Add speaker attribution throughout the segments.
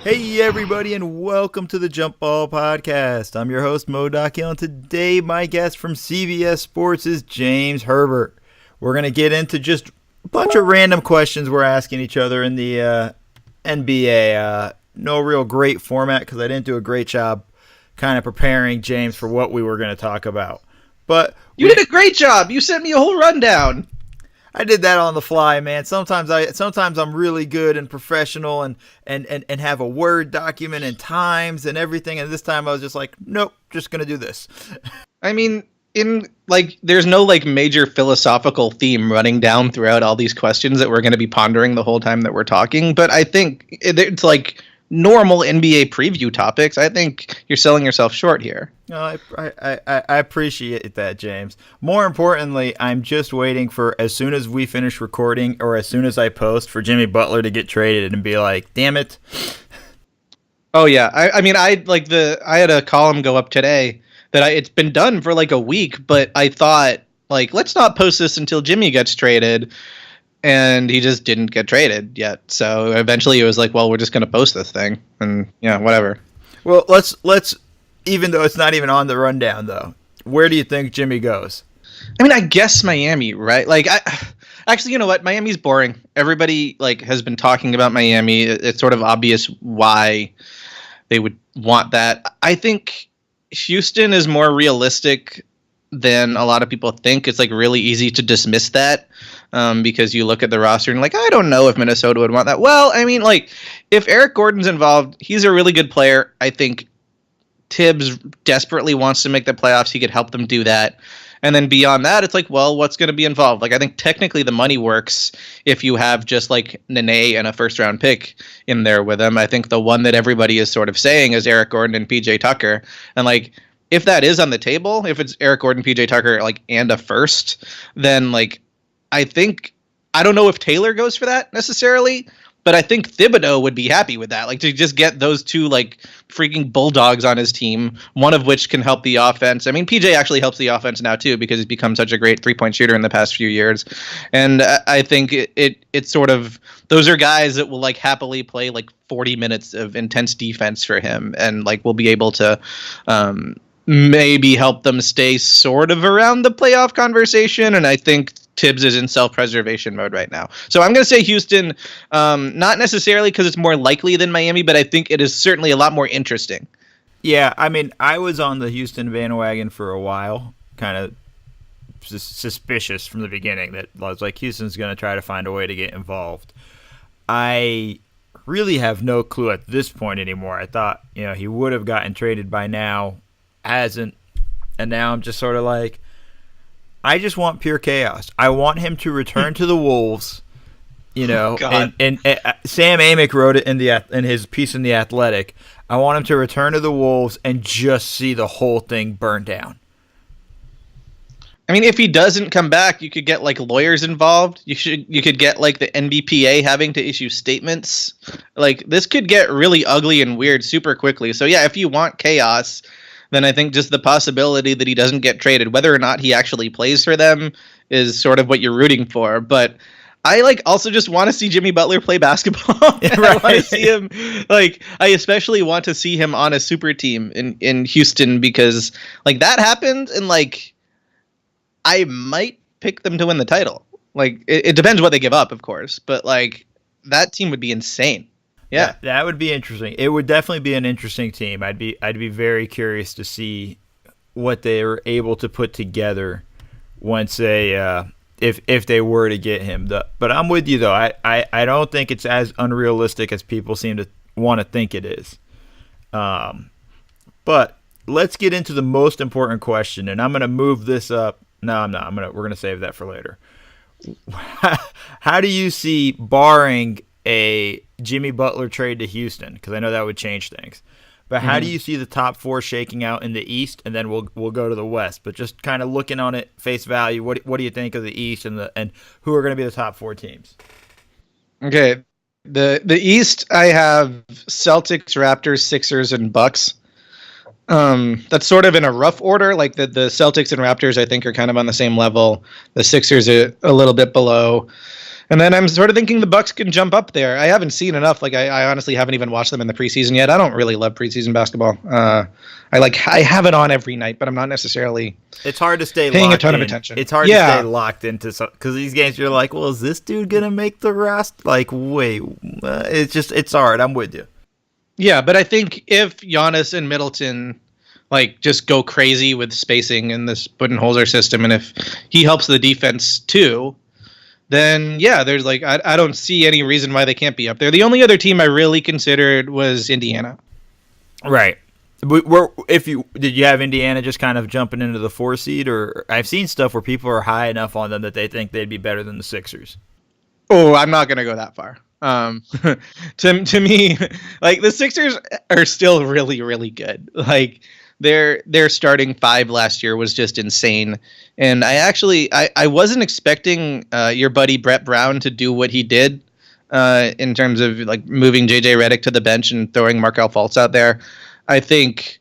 Speaker 1: Hey everybody, and welcome to the Jump Ball Podcast. I'm your host, Mo Dakhil, and today my guest from CBS Sports is James Herbert. We're going to get into just a bunch of random questions we're asking each other in the NBA. No real great format because I didn't do a great job kind of preparing James for what we were going to talk about. But
Speaker 2: you did a great job. You sent me a whole rundown.
Speaker 1: I did that on the fly, man. Sometimes I'm really good and professional and have a Word document and times and everything. And this time I was just like, nope, just gonna do this.
Speaker 2: I mean, there's no major philosophical theme running down throughout all these questions that we're going to be pondering the whole time that we're talking. But I think it's like normal NBA preview topics. I think you're selling yourself short here.
Speaker 1: No, I appreciate that, James. More importantly, I'm just waiting for as soon as we finish recording or as soon as I post for Jimmy Butler to get traded and be like, damn it.
Speaker 2: Oh yeah, I had a column go up today that it's been done for like a week, but I thought let's not post this until Jimmy gets traded. And he just didn't get traded yet. So eventually it was like, well, we're just going to post this thing. And yeah, whatever.
Speaker 1: Well, let's even though it's not even on the rundown, though, where do you think Jimmy goes?
Speaker 2: I mean, I guess Miami, right? Actually, you know what? Miami's boring. Everybody has been talking about Miami. It's sort of obvious why they would want that. I think Houston is more realistic than a lot of people think. It's really easy to dismiss that because you look at the roster and I don't know if Minnesota would want that. Well, I mean, if Eric Gordon's involved, he's a really good player. I think Tibbs desperately wants to make the playoffs. He could help them do that. And then beyond that, it's well, what's going to be involved? I think technically the money works if you have just Nene and a first round pick in there with him. I think the one that everybody is sort of saying is Eric Gordon and PJ Tucker. And if that is on the table, if it's Eric Gordon, PJ Tucker, and a first, then I don't know if Taylor goes for that necessarily, but I think Thibodeau would be happy with that. To just get those two freaking bulldogs on his team, one of which can help the offense. I mean, PJ actually helps the offense now too because he's become such a great 3-point shooter in the past few years. And I think it's sort of, those are guys that will happily play 40 minutes of intense defense for him and will be able to maybe help them stay sort of around the playoff conversation. And I think Tibbs is in self-preservation mode right now. So I'm going to say Houston, not necessarily because it's more likely than Miami, but I think it is certainly a lot more interesting.
Speaker 1: Yeah, I mean, I was on the Houston bandwagon for a while, kind of suspicious from the beginning that I was Houston's going to try to find a way to get involved. I really have no clue at this point anymore. I thought, he would have gotten traded by now, hasn't, and now I'm just sort of I just want pure chaos. I want him to return to the Wolves, and Sam Amick wrote it in his piece in The Athletic. I want him to return to the Wolves and just see the whole thing burn down.
Speaker 2: I mean, if he doesn't come back, you could get lawyers involved. You could get the NBPA having to issue statements. This could get really ugly and weird super quickly. So yeah, if you want chaos, then I think just the possibility that he doesn't get traded, whether or not he actually plays for them, is sort of what you're rooting for. But I also just want to see Jimmy Butler play basketball. Right. I want to see him I especially want to see him on a super team in Houston because that happened and I might pick them to win the title. It depends what they give up, of course, but that team would be insane. Yeah,
Speaker 1: that would be interesting. It would definitely be an interesting team. I'd be very curious to see what they were able to put together once they if they were to get him. But I'm with you though. I don't think it's as unrealistic as people seem to want to think it is. But let's get into the most important question, and I'm going to move this up. No, I'm not. We're going to save that for later. How do you see, barring a Jimmy Butler trade to Houston, because I know that would change things, but how do you see the top four shaking out in the East, and then we'll go to the West? But just kind of looking on it face value, what do you think of the East and who are going to be the top four teams?
Speaker 2: Okay, the East, I have Celtics, Raptors, Sixers, and Bucks. That's sort of in a rough order. The Celtics and Raptors, I think, are kind of on the same level. The Sixers are a little bit below. And then I'm sort of thinking the Bucks can jump up there. I haven't seen enough. Like I honestly haven't even watched them in the preseason yet. I don't really love preseason basketball. I have it on every night, but I'm not necessarally.
Speaker 1: It's hard to stay
Speaker 2: paying
Speaker 1: locked
Speaker 2: a ton
Speaker 1: in.
Speaker 2: of attention.
Speaker 1: It's hard to stay locked into because these games you're like, well, is this dude gonna make the rest? Like, wait, it's hard. I'm with you.
Speaker 2: Yeah, but I think if Giannis and Middleton like just go crazy with spacing in this Budenholzer system, and if he helps the defense too, then yeah, there's like I don't see any reason why they can't be up there. The only other team I really considered was Indiana.
Speaker 1: Right. Did you have Indiana just kind of jumping into the 4 seed, or I've seen stuff where people are high enough on them that they think they'd be better than the Sixers?
Speaker 2: Oh, I'm not gonna go that far. To me, like the Sixers are still really, really good. Like their starting 5 last year was just insane. And I wasn't expecting your buddy Brett Brown to do what he did in terms of like moving JJ Redick to the bench and throwing Markelle Fultz out there. I think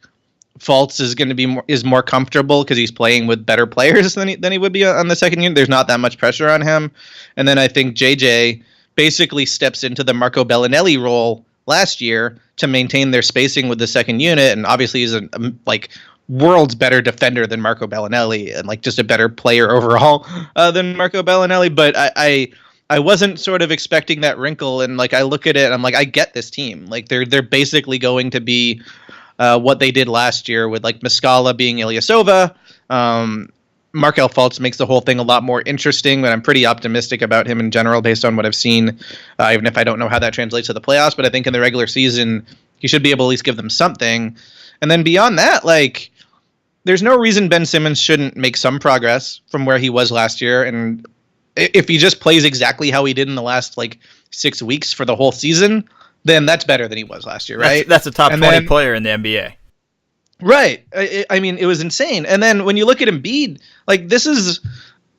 Speaker 2: Fultz is going to be more comfortable because he's playing with better players than he would be on the second unit. There's not that much pressure on him. And then I think JJ basically steps into the Marco Bellinelli role last year to maintain their spacing with the second unit, and obviously he's a world's better defender than Marco Bellinelli, and like just a better player overall than Marco Bellinelli. But I wasn't sort of expecting that wrinkle, and like I look at it and I'm like, I get this team. Like they're basically going to be what they did last year with like Muscala being Ilyasova. Markelle Fultz makes the whole thing a lot more interesting, but I'm pretty optimistic about him in general based on what I've seen, even if I don't know how that translates to the playoffs. But I think in the regular season, he should be able to at least give them something. And then beyond that, like, there's no reason Ben Simmons shouldn't make some progress from where he was last year. And if he just plays exactly how he did in the last, like, 6 weeks for the whole season, then that's better than he was last year, right?
Speaker 1: That's a top 20 player in the NBA.
Speaker 2: Right. I mean, it was insane. And then when you look at Embiid, like this is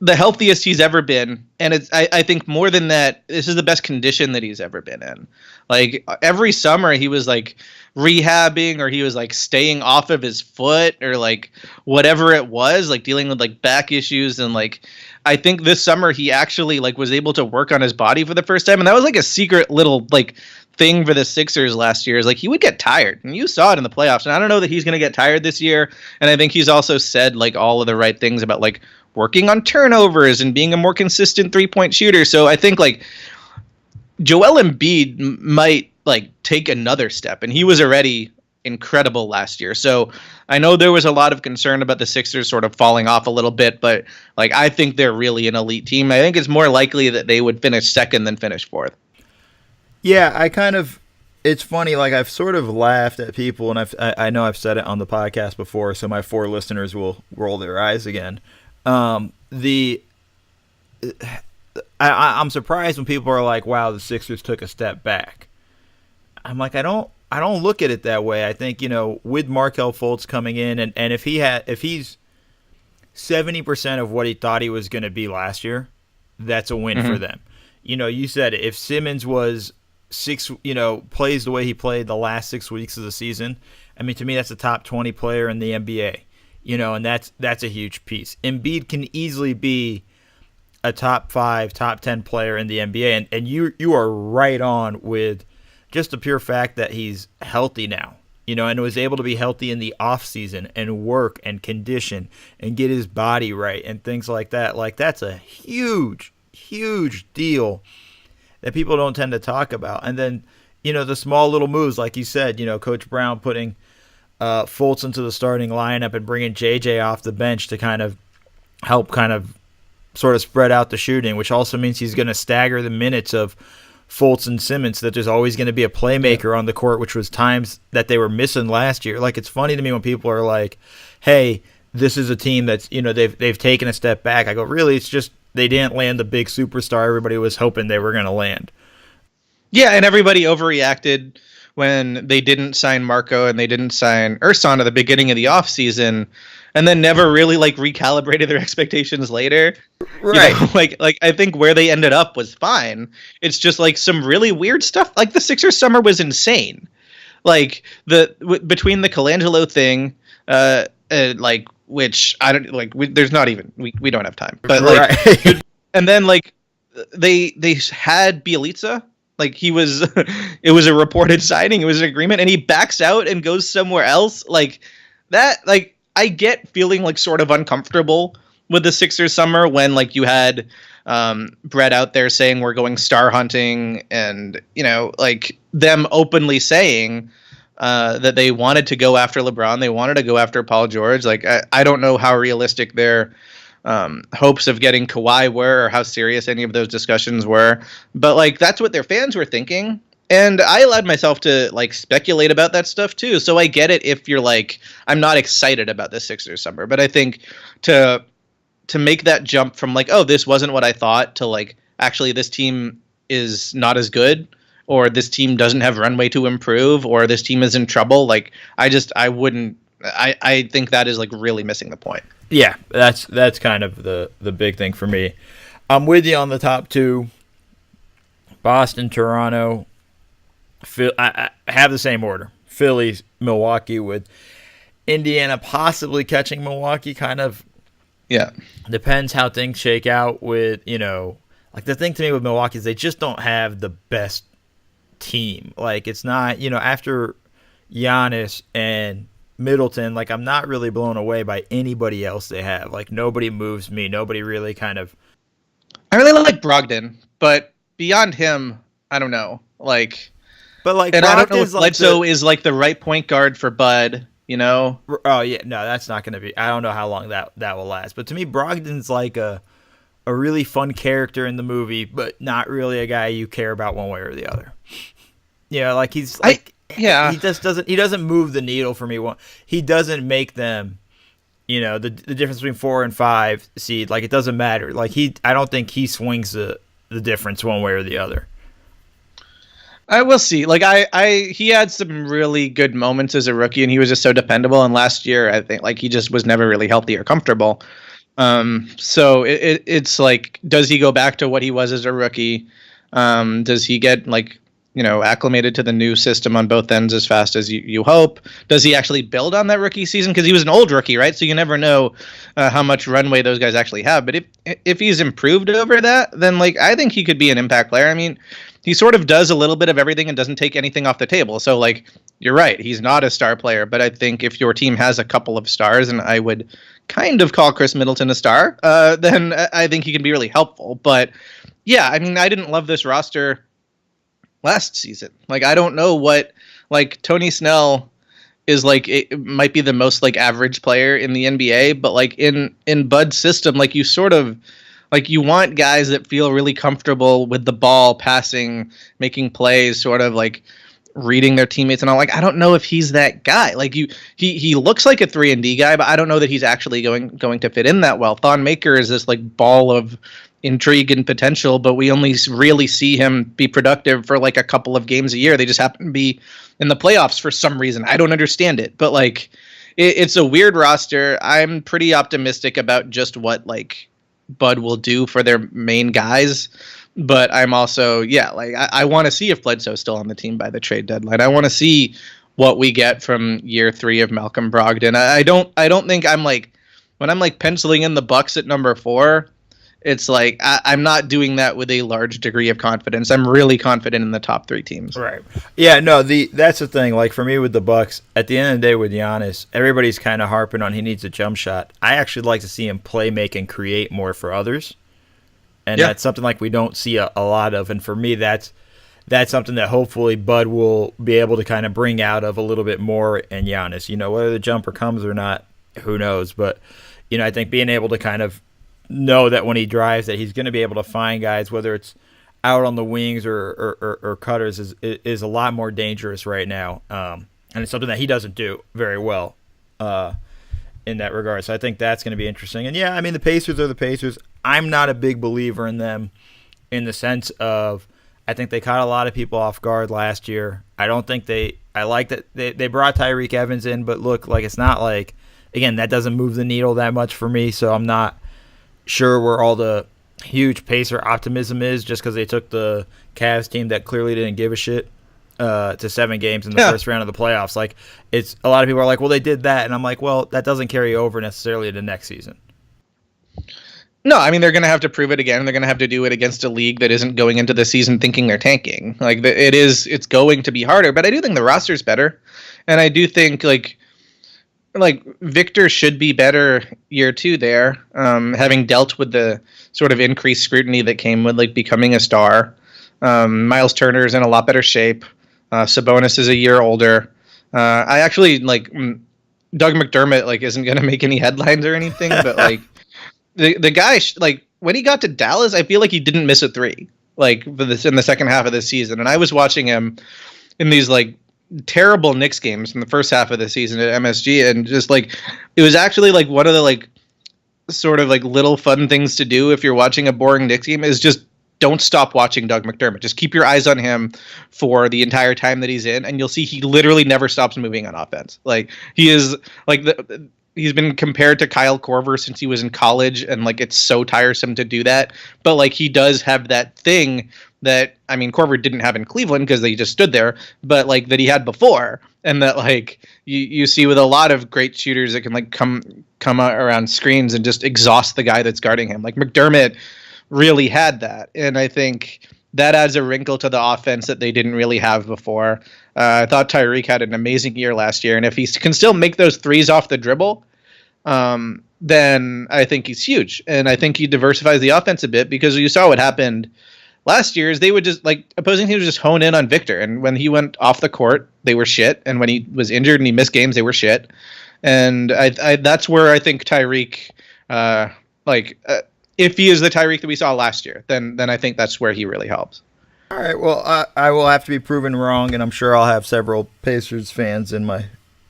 Speaker 2: the healthiest he's ever been. And I think more than that, this is the best condition that he's ever been in. Like every summer he was like rehabbing, or he was like staying off of his foot, or like whatever it was, like dealing with like back issues. And like, I think this summer he actually like was able to work on his body for the first time. And that was like a secret little like thing for the Sixers last year, is like he would get tired, and you saw it in the playoffs. And I don't know that he's going to get tired this year. And I think he's also said like all of the right things about like working on turnovers and being a more consistent 3-point shooter. So I think like Joel Embiid might like take another step, and he was already incredible last year. So I know there was a lot of concern about the Sixers sort of falling off a little bit, but like I think they're really an elite team. I think it's more likely that they would finish second than finish fourth.
Speaker 1: Yeah, it's funny, like I've sort of laughed at people, and I know I've said it on the podcast before, so my 4 listeners will roll their eyes again. I'm surprised when people are like, wow, the Sixers took a step back. I'm like, I don't look at it that way. I think, with Markelle Fultz coming in, and if he's 70% of what he thought he was going to be last year, that's a win for them. You said it. If Simmons was plays the way he played the last 6 weeks of the season, I mean, to me, that's a top 20 player in the NBA, and that's a huge piece. Embiid can easily be a top 5, top 10 player in the NBA, and you are right on with just the pure fact that he's healthy now, and was able to be healthy in the off season and work and condition and get his body right and things like that. Like that's a huge, huge deal that people don't tend to talk about. And then, the small little moves, like you said, Coach Brown putting Fultz into the starting lineup and bringing JJ off the bench to kind of help sort of spread out the shooting, which also means he's going to stagger the minutes of Fultz and Simmons, that there's always going to be a playmaker on the court, which was times that they were missing last year. Like, it's funny to me when people are like, hey, this is a team that's, they've taken a step back. I go, really? It's just they didn't land the big superstar everybody was hoping they were going to land.
Speaker 2: Yeah, and everybody overreacted when they didn't sign Marco and they didn't sign Ersan at the beginning of the offseason, and then never really like recalibrated their expectations later.
Speaker 1: Right.
Speaker 2: Like I think where they ended up was fine. It's just like some really weird stuff. Like the Sixers summer was insane. Like between the Colangelo thing, which I don't like. There's not even we don't have time. But like,
Speaker 1: right.
Speaker 2: and then like they had Bielitsa. Like he was, it was a reported signing. It was an agreement, and he backs out and goes somewhere else. Like that. Like I get feeling like sort of uncomfortable with the Sixers summer when like you had Brett out there saying we're going star hunting, and like them openly saying that they wanted to go after LeBron, they wanted to go after Paul George. Like I don't know how realistic their hopes of getting Kawhi were, or how serious any of those discussions were, but like that's what their fans were thinking. And I allowed myself to like speculate about that stuff too. So I get it if you're like, I'm not excited about the Sixers summer, but I think to make that jump from like, oh, this wasn't what I thought, to like, actually this team is not as good, or this team doesn't have runway to improve, or this team is in trouble. Like I think that is like really missing the point.
Speaker 1: Yeah, that's kind of the big thing for me. I'm with you on the top two. Boston, Toronto. I have the same order. Philly, Milwaukee, with Indiana possibly catching Milwaukee. Kind of,
Speaker 2: yeah.
Speaker 1: Depends how things shake out with, like the thing to me with Milwaukee is they just don't have the best team. Like it's not, after Giannis and Middleton, like I'm not really blown away by anybody else they have. Like nobody moves me. Nobody really kind of.
Speaker 2: I really like Brogdon, but beyond him, I don't know. Like,
Speaker 1: but like,
Speaker 2: and I don't know if
Speaker 1: like
Speaker 2: Bledsoe is like the right point guard for Bud.
Speaker 1: Oh yeah, no, that's not going to be. I don't know how long that will last. But to me, Brogdon's like a really fun character in the movie, but not really a guy you care about one way or the other. Like he's like.
Speaker 2: Yeah,
Speaker 1: he just doesn't. He doesn't move the needle for me. He doesn't make them, the difference between 4 and 5 seed. Like it doesn't matter. Like I don't think he swings the difference one way or the other.
Speaker 2: I will see. Like he had some really good moments as a rookie, and he was just so dependable. And last year, I think like he just was never really healthy or comfortable. So it's like, does he go back to what he was as a rookie? Does he get like acclimated to the new system on both ends as fast as you hope? Does he actually build on that rookie season? Because he was an old rookie, right? So you never know how much runway those guys actually have. But if he's improved over that, then like I think he could be an impact player. I mean, he sort of does a little bit of everything and doesn't take anything off the table. So like you're right, he's not a star player. But I think if your team has a couple of stars, and I would kind of call Chris Middleton a star, then I think he can be really helpful. But yeah, I mean, I didn't love this roster last season. Like I don't know what, like Tony Snell is like, it might be the most like average player in the NBA, but like in Bud's system, like you sort of like you want guys that feel really comfortable with the ball, passing, making plays, sort of like reading their teammates and all. Like I don't know if he's that guy. Like he looks like a 3-and-D guy, but I don't know that he's actually going to fit in that well. Thon Maker is this like ball of intrigue and potential, but we only really see him be productive for like a couple of games a year. They just happen to be in the playoffs for some reason. I don't understand it, but like it's a weird roster. I'm pretty optimistic about just what like Bud will do for their main guys, but I'm also like I want to see if Bledsoe's still on the team by the trade deadline. I want to see what we get from year 3 of Malcolm Brogdon. I don't think I'm like, when I'm like penciling in the Bucks at number 4, it's like I'm not doing that with a large degree of confidence. I'm really confident in the top 3 teams.
Speaker 1: Right. Yeah, no, that's the thing. Like for me with the Bucks, at the end of the day with Giannis, everybody's kind of harping on he needs a jump shot. I actually like to see him play, make, and create more for others. And that's something like we don't see a lot of. And for me, that's something that hopefully Bud will be able to kind of bring out of a little bit more in Giannis. Whether the jumper comes or not, who knows? But, I think being able to kind of know that when he drives that he's going to be able to find guys, whether it's out on the wings or cutters, is a lot more dangerous right now. And it's something that he doesn't do very well in that regard. So I think that's going to be interesting. And, yeah, I mean, the Pacers are the Pacers. I'm not a big believer in them in the sense of I think they caught a lot of people off guard last year. I don't think I like that they brought Tyreek Evans in, but look, like it's not like, again, that doesn't move the needle that much for me, so I'm not sure where all the huge Pacer optimism is just because they took the Cavs team that clearly didn't give a shit to 7 games in the first round of the playoffs. Like, it's a lot of people are like, well, they did that, and I'm like, well, that doesn't carry over necessarily to next season.
Speaker 2: No, I mean, they're going to have to prove it again. They're going to have to do it against a league that isn't going into the season thinking they're tanking. Like it's going to be harder, but I do think the roster's better. And I do think like Victor should be better year 2 there, having dealt with the sort of increased scrutiny that came with like becoming a star. Miles Turner's in a lot better shape. Sabonis is a year older. I actually like Doug McDermott like isn't going to make any headlines or anything, but like the guy like when he got to Dallas, I feel like he didn't miss a three like for this in the second half of the season. And I was watching him in these like terrible Knicks games in the first half of the season at MSG, and just like it was actually like one of the like sort of like little fun things to do if you're watching a boring Knicks game is just don't stop watching Doug McDermott. Just keep your eyes on him for the entire time that he's in, and you'll see he literally never stops moving on offense. Like he is like he's been compared to Kyle Korver since he was in college, and like it's so tiresome to do that. But like he does have that thing that, I mean, Korver didn't have in Cleveland because they just stood there, but like that he had before, and that like you see with a lot of great shooters that can like come out around screens and just exhaust the guy that's guarding him. Like McDermott really had that, and I think that adds a wrinkle to the offense that they didn't really have before. I thought Tyreek had an amazing year last year, and if he can still make those threes off the dribble, then I think he's huge, and I think he diversifies the offense a bit, because you saw what happened last year is they would just like opposing teams would just hone in on Victor, and when he went off the court, they were shit, and when he was injured and he missed games, they were shit. And I that's where I think Tyreek, if he is the Tyreek that we saw last year, then I think that's where he really helps.
Speaker 1: All right, well, I will have to be proven wrong, and I'm sure I'll have several Pacers fans in my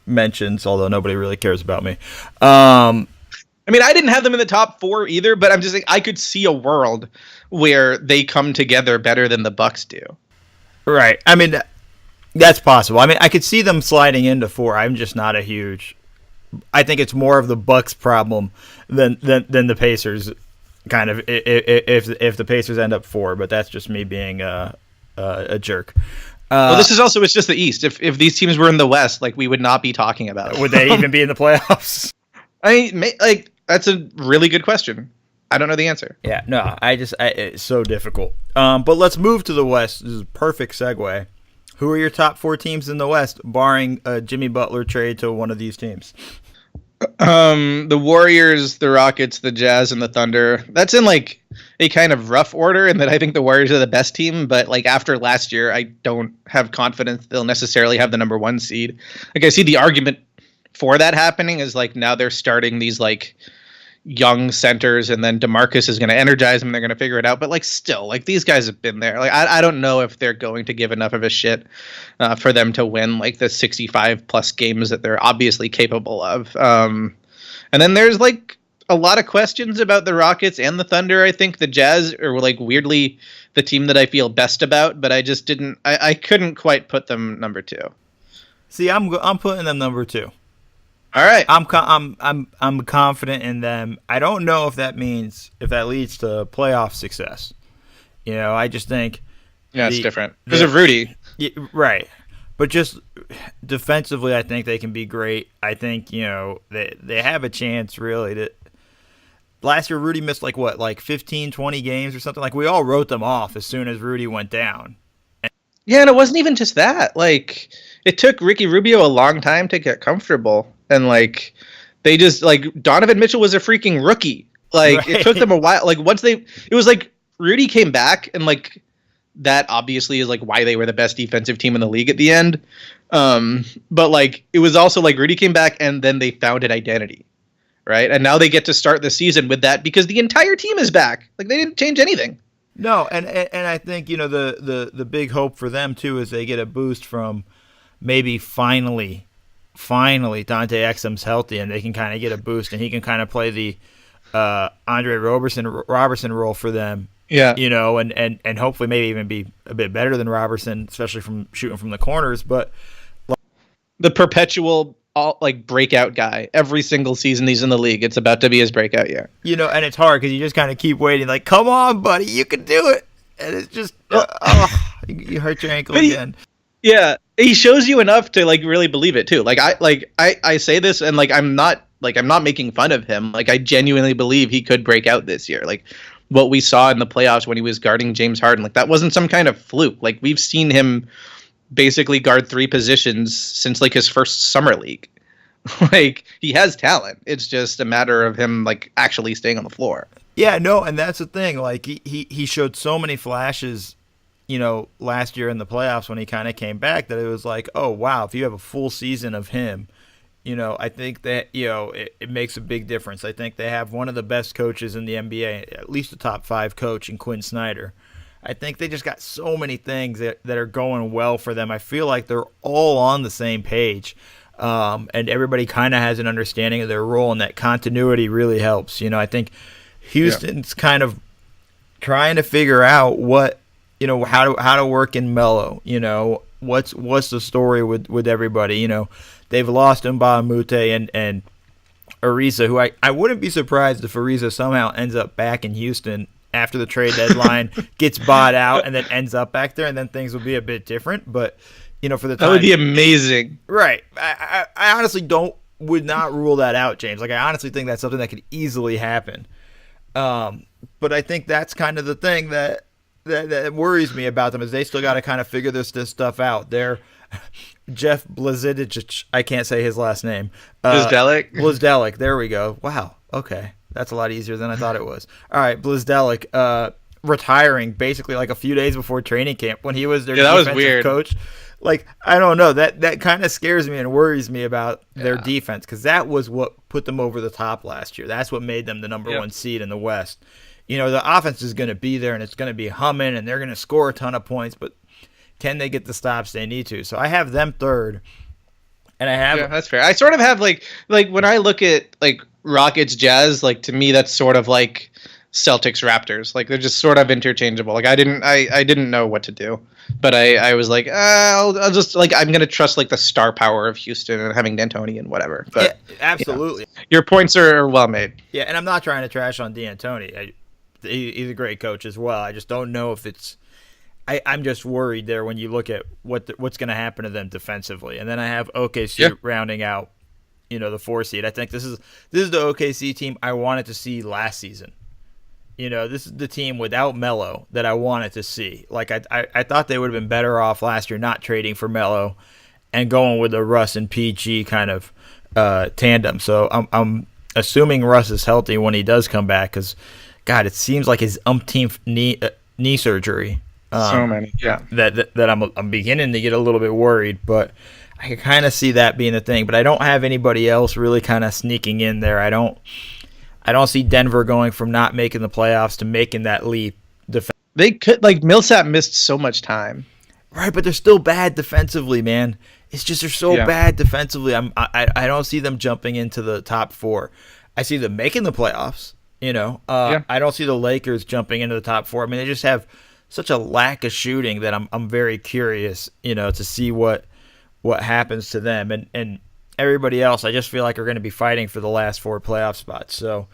Speaker 1: mentions, although nobody really cares about me.
Speaker 2: I mean, I didn't have them in the top 4 either, but I'm just saying I could see a world where they come together better than the Bucks do.
Speaker 1: Right. I mean, that's possible. I mean, I could see them sliding into 4. I'm just not a huge. I think it's more of the Bucks' problem than the Pacers. Kind of if the Pacers end up 4, but that's just me being a jerk.
Speaker 2: Well, this is also it's just the East. If these teams were in the West, like we would not be talking about it.
Speaker 1: Would they even be in the playoffs?
Speaker 2: That's a really good question. I don't know the answer.
Speaker 1: Yeah, no, it's so difficult. But let's move to the West. This is a perfect segue. Who are your top 4 teams in the West, barring a Jimmy Butler trade to one of these teams?
Speaker 2: The Warriors, the Rockets, the Jazz, and the Thunder. That's in like a kind of rough order, in that I think the Warriors are the best team, but like after last year, I don't have confidence they'll necessarily have the number 1 seed. Like I see the argument for that happening is like now they're starting these like young centers, and then DeMarcus is going to energize them and they're going to figure it out. But like still, like these guys have been there. Like I don't know if they're going to give enough of a shit for them to win like the 65 plus games that they're obviously capable of. And then there's like a lot of questions about the Rockets and the Thunder. I think the Jazz are like weirdly the team that I feel best about, but I just didn't. I couldn't quite put them number 2.
Speaker 1: See, I'm putting them number 2.
Speaker 2: All right.
Speaker 1: I'm confident in them. I don't know if that leads to playoff success. You know, I just think
Speaker 2: it's different because of Rudy.
Speaker 1: Yeah, right. But just defensively, I think they can be great. I think, you know, they have a chance really to. Last year Rudy missed like 15, 20 games or something. Like we all wrote them off as soon as Rudy went down.
Speaker 2: Yeah, and it wasn't even just that. Like it took Ricky Rubio a long time to get comfortable. And like they just like Donovan Mitchell was a freaking rookie. Like right. It took them a while. Like it was like Rudy came back, and like that obviously is like why they were the best defensive team in the league at the end. But like it was also like Rudy came back and then they found an identity, right? And now they get to start the season with that because the entire team is back. Like they didn't change anything.
Speaker 1: No, and I think, you know, the big hope for them too is they get a boost from maybe finally Dante Exum's healthy and they can kind of get a boost and he can kind of play the Andre Robertson role for them.
Speaker 2: Yeah.
Speaker 1: You know, and hopefully maybe even be a bit better than Robertson, especially from shooting from the corners. But
Speaker 2: the perpetual breakout guy. Every single season he's in the league, it's about to be his breakout year.
Speaker 1: You know, and it's hard because you just kind of keep waiting. Like, come on, buddy, you can do it. And it's just, you hurt your ankle again. He shows you enough to like really believe it too. Like I say this, and like I'm not
Speaker 2: like, I'm not making fun of him. Like, I genuinely believe he could break out this year. Like, what we saw in the playoffs when he was guarding James Harden, like, that wasn't some kind of fluke. Like, we've seen him basically guard 3 positions since, like, his first summer league. Like, he has talent. It's just a matter of him, like, actually staying on the floor.
Speaker 1: Yeah, no, and that's the thing. Like, he showed so many flashes, last year in the playoffs when he kind of came back, that it was like, oh, wow, if you have a full season of him, I think that, it makes a big difference. I think they have one of the best coaches in the NBA, at least a top 5 coach in Quinn Snyder. I think they just got so many things that are going well for them. I feel like they're all on the same page, and everybody kind of has an understanding of their role, and that continuity really helps. I think Houston's kind of trying to figure out what, how to work in Melo. What's the story with everybody. They've lost Mbah Moute and Ariza, who I wouldn't be surprised if Ariza somehow ends up back in Houston after the trade deadline, gets bought out, and then ends up back there, and then things will be a bit different. But for the time,
Speaker 2: that would be amazing,
Speaker 1: right? I honestly would not rule that out, James. Like, I honestly think that's something that could easily happen. But I think that's kind of the thing that worries me about them, is they still got to kind of figure this stuff out. They're Jeff Blazidich, I can't say his last name. Blazdelik. There we go. Wow. Okay. That's a lot easier than I thought it was. All right, Blazdelik retiring basically like a few days before training camp when he was their defensive coach. Like, I don't know. That kind of scares me and worries me about their defense, because that was what put them over the top last year. That's what made them the number 1 seed in the West. The offense is going to be there, and it's going to be humming, and they're going to score a ton of points, but can they get the stops they need to? So I have them third, and I have...
Speaker 2: Yeah, that's fair. I sort of have, like when I look at, like, Rockets, Jazz, like, to me, that's sort of like Celtics, Raptors. Like, they're just sort of interchangeable. Like, I didn't know what to do, but I was like, I'll just, like, I'm gonna trust, like, the star power of Houston and having D'Antoni and whatever. But
Speaker 1: yeah, absolutely,
Speaker 2: your points are well made.
Speaker 1: Yeah, and I'm not trying to trash on D'Antoni. He's a great coach as well. I just don't know if it's... I'm just worried there when you look at what's going to happen to them defensively. And then I have OKC rounding out, the 4 seed. I think this is the OKC team I wanted to see last season. This is the team without Melo that I wanted to see. Like, I thought they would have been better off last year not trading for Melo and going with the Russ and PG kind of tandem. So I'm assuming Russ is healthy when he does come back, because, God, it seems like his umpteenth knee surgery.
Speaker 2: So many,
Speaker 1: that I'm beginning to get a little bit worried, but I can kind of see that being the thing. But I don't have anybody else really kind of sneaking in there. I don't see Denver going from not making the playoffs to making that leap.
Speaker 2: They could, like, Millsap missed so much time,
Speaker 1: right? But they're still bad defensively, man. It's just they're so bad defensively. I don't see them jumping into the top 4. I see them making the playoffs. I don't see the Lakers jumping into the top 4. I mean, they just have such a lack of shooting that I'm very curious, to see what happens to them, and everybody else. I just feel like are going to be fighting for the last 4 playoff spots. So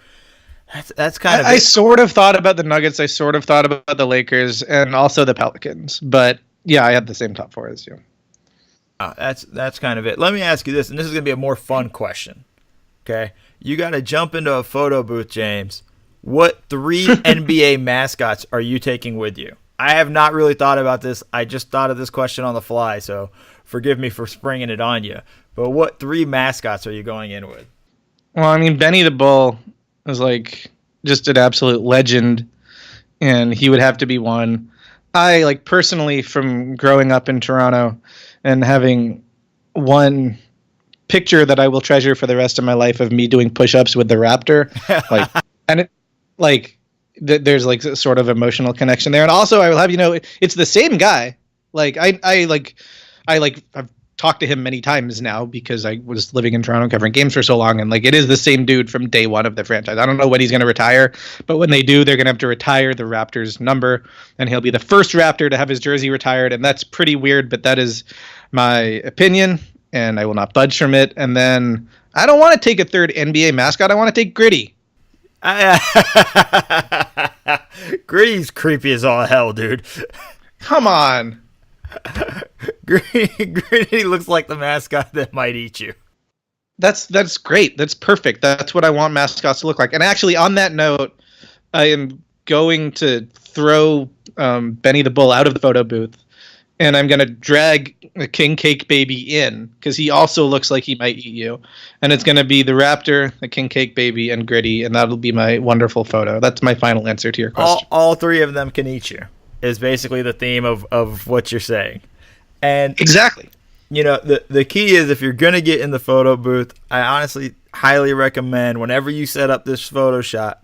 Speaker 1: that's kind of.
Speaker 2: I sort of thought about the Nuggets. I sort of thought about the Lakers and also the Pelicans. But yeah, I had the same top 4 as you.
Speaker 1: That's kind of it. Let me ask you this, and this is going to be a more fun question. Okay, you got to jump into a photo booth, James. What 3 NBA mascots are you taking with you? I have not really thought about this. I just thought of this question on the fly, so forgive me for springing it on you. But what 3 mascots are you going in with?
Speaker 2: Well, I mean, Benny the Bull is, like, just an absolute legend, and he would have to be one. I, like, personally, from growing up in Toronto and having one picture that I will treasure for the rest of my life of me doing push-ups with the Raptor, like, and it, like, there's, like, sort of emotional connection there. And also I will have, it's the same guy. Like, I've talked to him many times now because I was living in Toronto covering games for so long. And, like, it is the same dude from day 1 of the franchise. I don't know when he's going to retire, but when they do, they're going to have to retire the Raptors number, and he'll be the first Raptor to have his jersey retired. And that's pretty weird, but that is my opinion, and I will not budge from it. And then I don't want to take a 3rd NBA mascot. I want to take Gritty.
Speaker 1: Gritty's creepy as all hell, dude.
Speaker 2: Come on.
Speaker 1: Gritty looks like the mascot that might eat you.
Speaker 2: That's great. That's perfect. That's what I want mascots to look like. And actually, on that note, I am going to throw Benny the Bull out of the photo booth, and I'm going to drag the King Cake Baby in because he also looks like he might eat you. And it's going to be the Raptor, the King Cake Baby, and Gritty, and that'll be my wonderful photo. That's my final answer to your question.
Speaker 1: All three of them can eat you is basically the theme of what you're saying. And
Speaker 2: exactly.
Speaker 1: You know, the key is if you're going to get in the photo booth, I honestly highly recommend whenever you set up this photo shoot,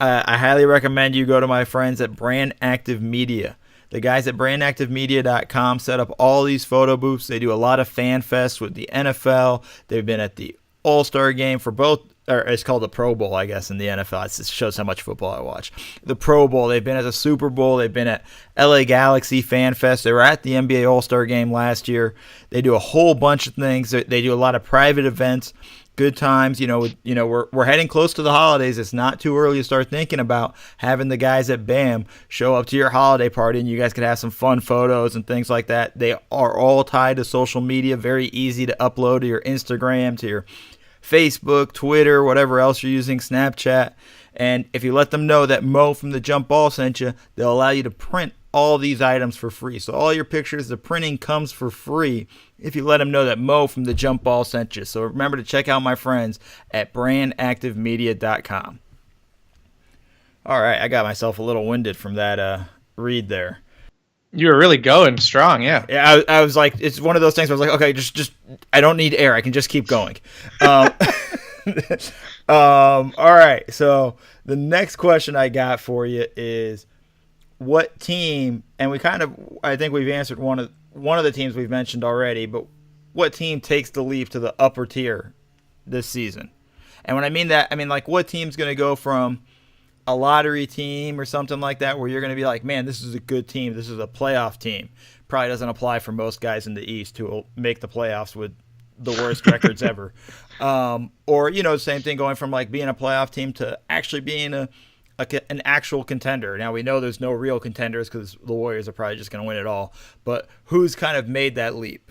Speaker 1: I highly recommend you go to my friends at Brand Active Media. The guys at brandactivemedia.com set up all these photo booths. They do a lot of fan fests with the NFL. They've been at the All-Star game for both, or it's called the Pro Bowl, I guess, in the NFL. It shows how much football I watch. The Pro Bowl. They've been at the Super Bowl. They've been at LA Galaxy Fan Fest. They were at the NBA All-Star game last year. They do a whole bunch of things. They do a lot of private events. Good times. We're heading close to the holidays. It's not too early to start thinking about having the guys at BAM show up to your holiday party, and you guys can have some fun photos and things like that. They are all tied to social media. Very easy to upload to your Instagram, to your Facebook, Twitter, whatever else you're using, Snapchat. And if you let them know that Mo from the Jump Ball sent you, they'll allow you to print all these items for free. So all your pictures, the printing comes for free if you let them know that Mo from the Jump Ball sent you. So remember to check out my friends at brandactivemedia.com. All right, I got myself a little winded from that read there.
Speaker 2: You were really going strong, yeah.
Speaker 1: Yeah, I was like, it's one of those things where I was like, okay, just I don't need air. I can just keep going. All right, so the next question I got for you is, what team, and I think we've answered one of the teams we've mentioned already, but what team takes the leap to the upper tier this season? And when I mean that, I mean like what team's going to go from a lottery team or something like that where you're going to be like, man, this is a good team, this is a playoff team. Probably doesn't apply for most guys in the East who will make the playoffs with the worst records ever. Or, same thing going from like being a playoff team to actually being an actual contender. Now, we know there's no real contenders because the Warriors are probably just going to win it all. But who's kind of made that leap?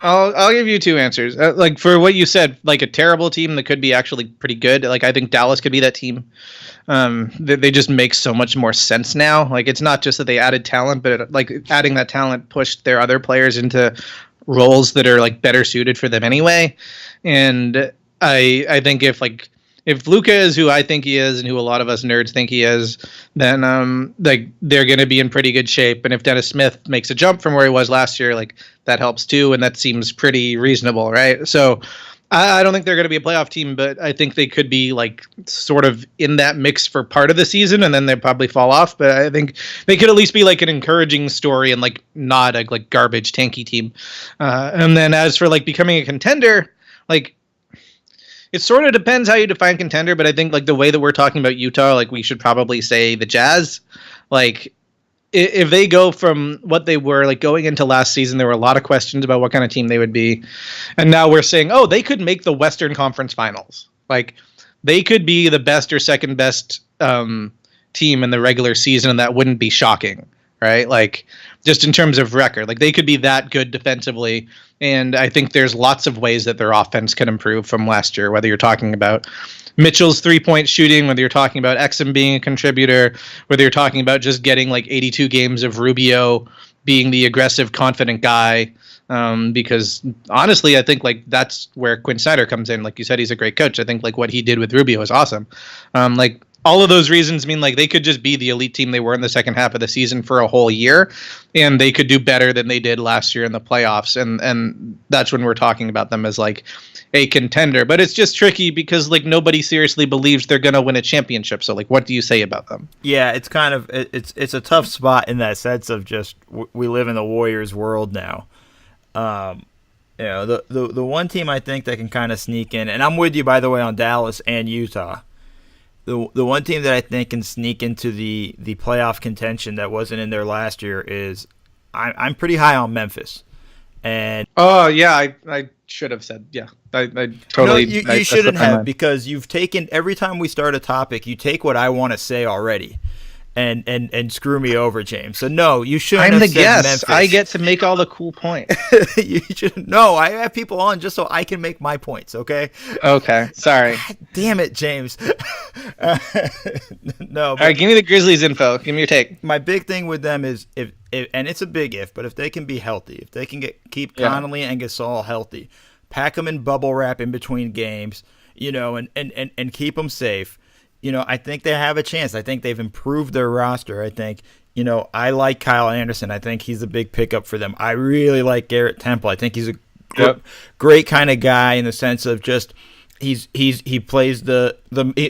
Speaker 2: I'll give you two answers. Like for what you said, like a terrible team that could be actually pretty good. Like I think Dallas could be that team. They just make so much more sense now. Like it's not just that they added talent, but like adding that talent pushed their other players into roles that are like better suited for them anyway. And I think if Luka is who I think he is and who a lot of us nerds think he is, then like they're going to be in pretty good shape. And if Dennis Smith makes a jump from where he was last year, like that helps too, and that seems pretty reasonable, right? So I don't think they're going to be a playoff team, but I think they could be like sort of in that mix for part of the season, and then they'll probably fall off. But I think they could at least be like an encouraging story and like not a like garbage tanky team. And then as for like becoming a contender, like it sort of depends how you define contender, but I think like the way that we're talking about Utah, like we should probably say the Jazz. Like if they go from what they were like going into last season, there were a lot of questions about what kind of team they would be. And now we're saying, oh, they could make the Western Conference Finals. Like they could be the best or second best team in the regular season, and that wouldn't be shocking, right? Like just in terms of record, like they could be that good defensively. And I think there's lots of ways that their offense can improve from last year, whether you're talking about Mitchell's 3-point shooting, whether you're talking about Exum being a contributor, whether you're talking about just getting like 82 games of Rubio being the aggressive, confident guy. Because honestly, I think like that's where Quinn Snyder comes in. Like you said, he's a great coach. I think like what he did with Rubio is awesome. Like all of those reasons mean like they could just be the elite team they were in the second half of the season for a whole year, and they could do better than they did last year in the playoffs. And that's when we're talking about them as like a contender. But it's just tricky because like nobody seriously believes they're going to win a championship. So like, what do you say about them?
Speaker 1: Yeah, it's kind of it's a tough spot in that sense of just we live in the Warriors world now. The one team I think that can kind of sneak in, and I'm with you by the way on Dallas and Utah. The one team that I think can sneak into the playoff contention that wasn't in there last year is I'm pretty high on Memphis. And
Speaker 2: oh yeah, I should have said yeah. I totally.
Speaker 1: No, you shouldn't have, because you've taken every time we start a topic, you take what I want to say already, and screw me over, James. So no, you shouldn't
Speaker 2: I'm
Speaker 1: have
Speaker 2: the
Speaker 1: said
Speaker 2: guest.
Speaker 1: Memphis.
Speaker 2: I get to make all the cool points.
Speaker 1: You should, no, I have people on just so I can make my points, okay?
Speaker 2: Okay, sorry.
Speaker 1: God damn it, James. No.
Speaker 2: All right, give me the Grizzlies info. Give me your take.
Speaker 1: My big thing with them is if and it's a big if, but if they can be healthy, if they can keep Connolly and Gasol healthy, pack them in bubble wrap in between games, and keep them safe. I think they have a chance. I think they've improved their roster. I think, I like Kyle Anderson. I think he's a big pickup for them. I really like Garrett Temple. I think he's a great kind of guy in the sense of just he plays the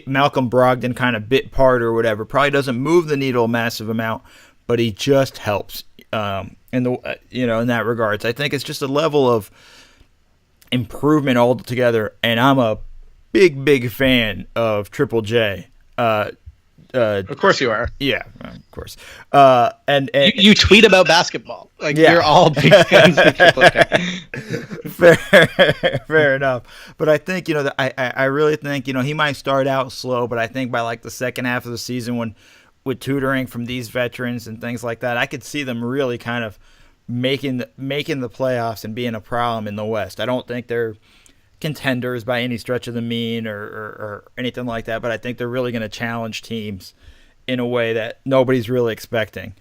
Speaker 1: Malcolm Brogdon kind of bit part or whatever. Probably doesn't move the needle a massive amount, but he just helps in that regards. I think it's just a level of improvement altogether, and I'm a big fan of Triple J.
Speaker 2: Of course you are.
Speaker 1: Yeah, of course. And
Speaker 2: you tweet about basketball. You're all big fans of Triple J.
Speaker 1: Fair enough. But I think, I really think, he might start out slow, but I think by the second half of the season with tutoring from these veterans and things like that, I could see them really kind of making the playoffs and being a problem in the West. I don't think they're contenders by any stretch of the mean or anything like that, but I think they're really going to challenge teams in a way that nobody's really expecting.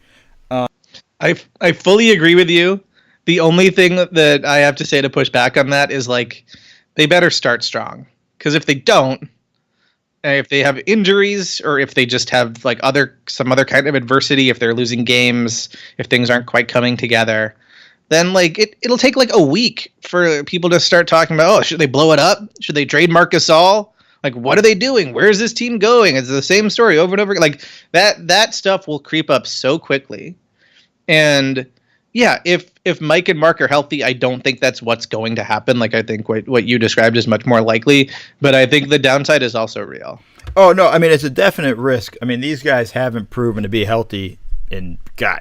Speaker 2: I fully agree with you. The only thing that I have to say to push back on that is they better start strong, because if they don't, if they have injuries or if they just have some other kind of adversity, if they're losing games, if things aren't quite coming together, then it'll take a week for people to start talking about, oh, should they blow it up? Should they trade Marc Gasol? What are they doing? Where's this team going? It's the same story over and over. That stuff will creep up so quickly. And yeah, if Mike and Mark are healthy, I don't think that's what's going to happen. I think what you described is much more likely, but I think the downside is also real.
Speaker 1: Oh, no, I mean, it's a definite risk. I mean, these guys haven't proven to be healthy in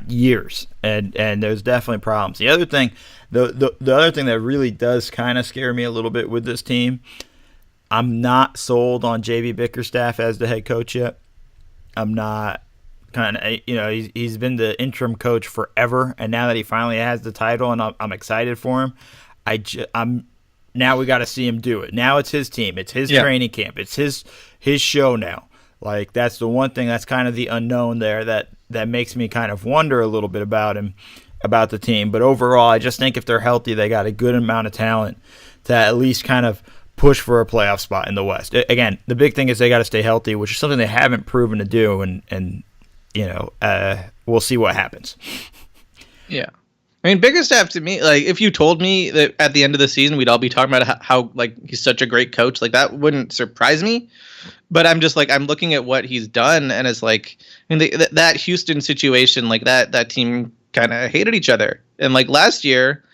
Speaker 1: years, and there's definitely problems. The other thing, the other thing that really does kind of scare me a little bit with this team, I'm not sold on JB Bickerstaff as the head coach yet. I'm not he's been the interim coach forever, and now that he finally has the title, and I'm excited for him. I'm now we got to see him do it. Now it's his team, it's his training camp, it's his show now. That's the one thing that's kind of the unknown there that makes me kind of wonder a little bit about him, about the team. But overall, I just think if they're healthy, they got a good amount of talent to at least kind of push for a playoff spot in the West. Again, the big thing is they got to stay healthy, which is something they haven't proven to do, and we'll see what happens.
Speaker 2: Yeah. I mean, Bickerstaff, to me, if you told me that at the end of the season we'd all be talking about how he's such a great coach, that wouldn't surprise me. But I'm just I'm looking at what he's done, and it's that Houston situation, that team kind of hated each other. And last year,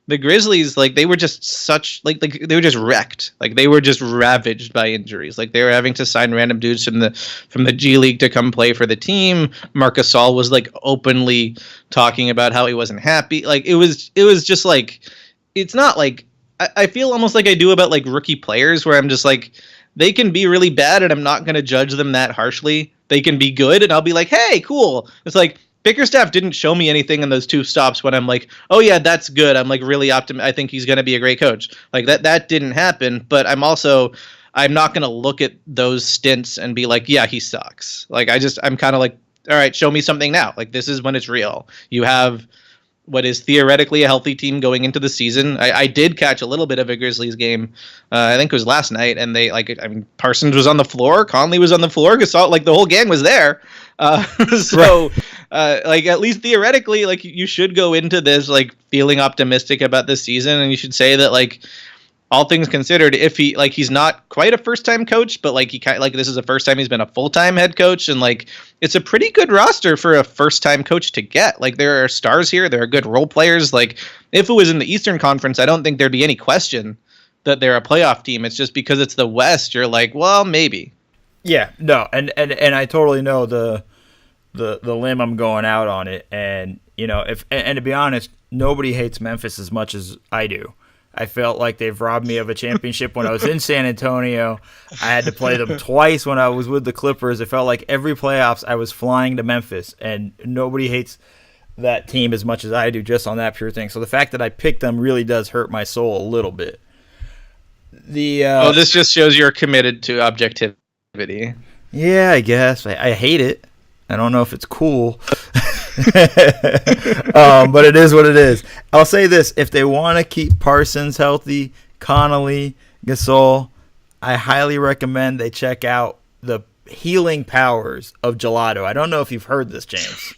Speaker 2: the Grizzlies, they were just they were just wrecked. They were just ravaged by injuries. They were having to sign random dudes from the G League to come play for the team. Marc Gasol was openly talking about how he wasn't happy. It was just it's not I feel almost like I do about rookie players, where I'm just they can be really bad and I'm not going to judge them that harshly. They can be good and I'll be hey, cool. It's Bickerstaff didn't show me anything in those two stops when I'm oh yeah, that's good. I'm really optimistic. I think he's going to be a great coach. That didn't happen, but I'm not going to look at those stints and be yeah, he sucks. I'm kind of all right, show me something now. This is when it's real. You have what is theoretically a healthy team going into the season. I did catch a little bit of a Grizzlies game. I think it was last night, and they Parsons was on the floor, Conley was on the floor, Gasol, the whole gang was there. So at least theoretically, you should go into this feeling optimistic about this season, and you should say that all things considered, if he's not quite a first-time coach, but he kind of this is the first time he's been a full-time head coach, and it's a pretty good roster for a first-time coach to get. There are stars here, there are good role players. If it was in the Eastern Conference, I don't think there'd be any question that they're a playoff team. It's just because it's the West, you're well, maybe.
Speaker 1: Yeah, no, and I totally know the limb I'm going out on it, and to be honest, nobody hates Memphis as much as I do. I felt like they've robbed me of a championship when I was in San Antonio. I had to play them twice when I was with the Clippers. It felt like every playoffs I was flying to Memphis, and nobody hates that team as much as I do just on that pure thing. So the fact that I picked them really does hurt my soul a little bit.
Speaker 2: Well, this just shows you're committed to objectivity.
Speaker 1: Yeah, I guess. I hate it. I don't know if it's cool. But it is what it is. I'll say this. If they want to keep Parsons healthy, Connolly, Gasol, I highly recommend they check out the healing powers of gelato. I don't know if you've heard this, James,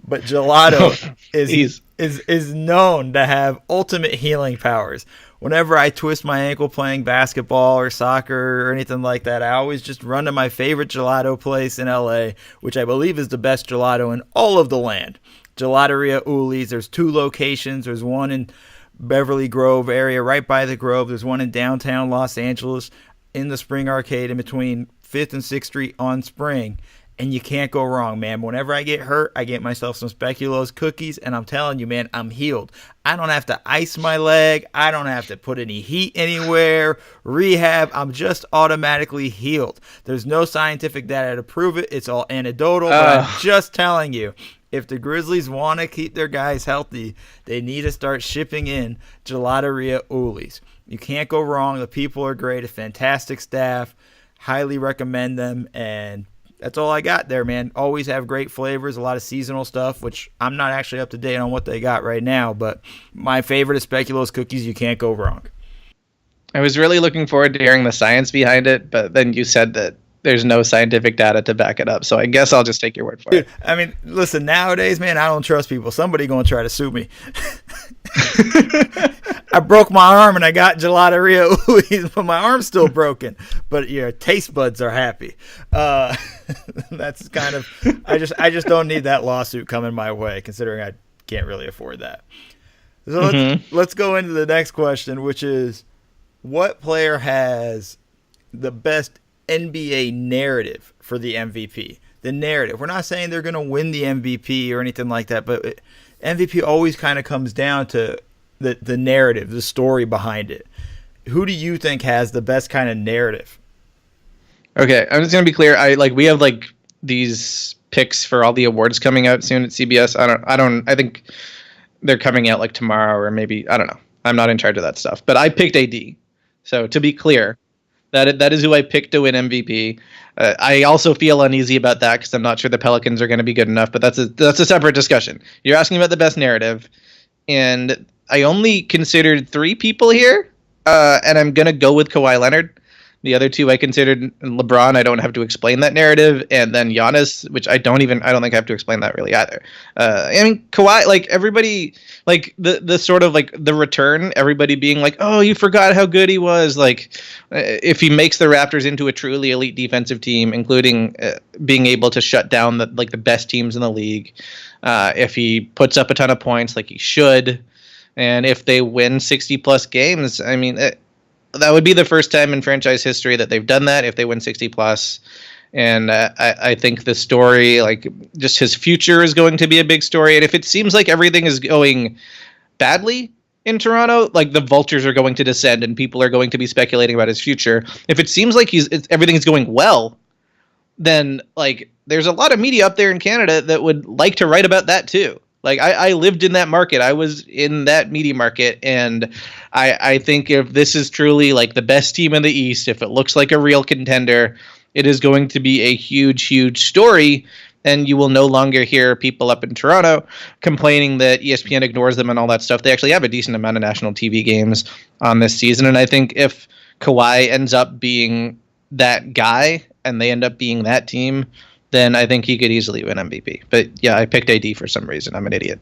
Speaker 1: but gelato is known to have ultimate healing powers. Whenever I twist my ankle playing basketball or soccer or anything like that, I always just run to my favorite gelato place in LA, which I believe is the best gelato in all of the land. Gelateria Uli's. There's 2 locations. There's one in Beverly Grove area right by the Grove. There's one in downtown Los Angeles in the Spring Arcade in between 5th and 6th Street on Spring. And you can't go wrong, man. Whenever I get hurt, I get myself some Speculoos cookies, and I'm telling you, man, I'm healed. I don't have to ice my leg. I don't have to put any heat anywhere, rehab. I'm just automatically healed. There's no scientific data to prove it. It's all anecdotal, but I'm just telling you, if the Grizzlies want to keep their guys healthy, they need to start shipping in Gelateria Uli's. You can't go wrong. The people are great. A fantastic staff. Highly recommend them, and that's all I got there, man. Always have great flavors, a lot of seasonal stuff, which I'm not actually up to date on what they got right now, but my favorite is Speculoos cookies. You can't go wrong.
Speaker 2: I was really looking forward to hearing the science behind it, but then you said that there's no scientific data to back it up, so I guess I'll just take your word for it.
Speaker 1: I mean, listen, nowadays, man, I don't trust people. Somebody going to try to sue me. I broke my arm and I got Gelateria Uli's, but my arm's still broken. But your taste buds are happy. That's kind of I just don't need that lawsuit coming my way, considering I can't really afford that. So let's go into the next question, which is, what player has the best NBA narrative for the MVP? The narrative. We're not saying they're going to win the MVP or anything like that, but MVP always kind of comes down to the narrative, the story behind it. Who do you think has the best kind of narrative?
Speaker 2: Okay, I'm just gonna be clear. We have these picks for all the awards coming out soon at CBS. I think they're coming out tomorrow, or maybe, I don't know. I'm not in charge of that stuff. But I picked AD. So to be clear, that is who I picked to win MVP. I also feel uneasy about that because I'm not sure the Pelicans are going to be good enough. But that's a separate discussion. You're asking about the best narrative, and I only considered 3 people here, and I'm going to go with Kawhi Leonard. The other 2 I considered LeBron. I don't have to explain that narrative, and then Giannis, which I don't think I have to explain that really either. I mean, Kawhi, everybody, the sort of the return, everybody being oh, you forgot how good he was. If he makes the Raptors into a truly elite defensive team, including being able to shut down the best teams in the league, if he puts up a ton of points like he should, and if they win 60 plus games, I mean, that would be the first time in franchise history that they've done that, if they win 60 plus. And I think the story, just his future is going to be a big story. And if it seems like everything is going badly in Toronto, the vultures are going to descend and people are going to be speculating about his future. If it seems like everything's going well, then there's a lot of media up there in Canada that would like to write about that too. I lived in that market. I was in that media market, and I think if this is truly the best team in the East, if it looks like a real contender, it is going to be a huge, huge story, and you will no longer hear people up in Toronto complaining that ESPN ignores them and all that stuff. They actually have a decent amount of national TV games on this season, and I think if Kawhi ends up being that guy and they end up being that team, then I think he could easily win MVP. But yeah, I picked AD for some reason. I'm an idiot.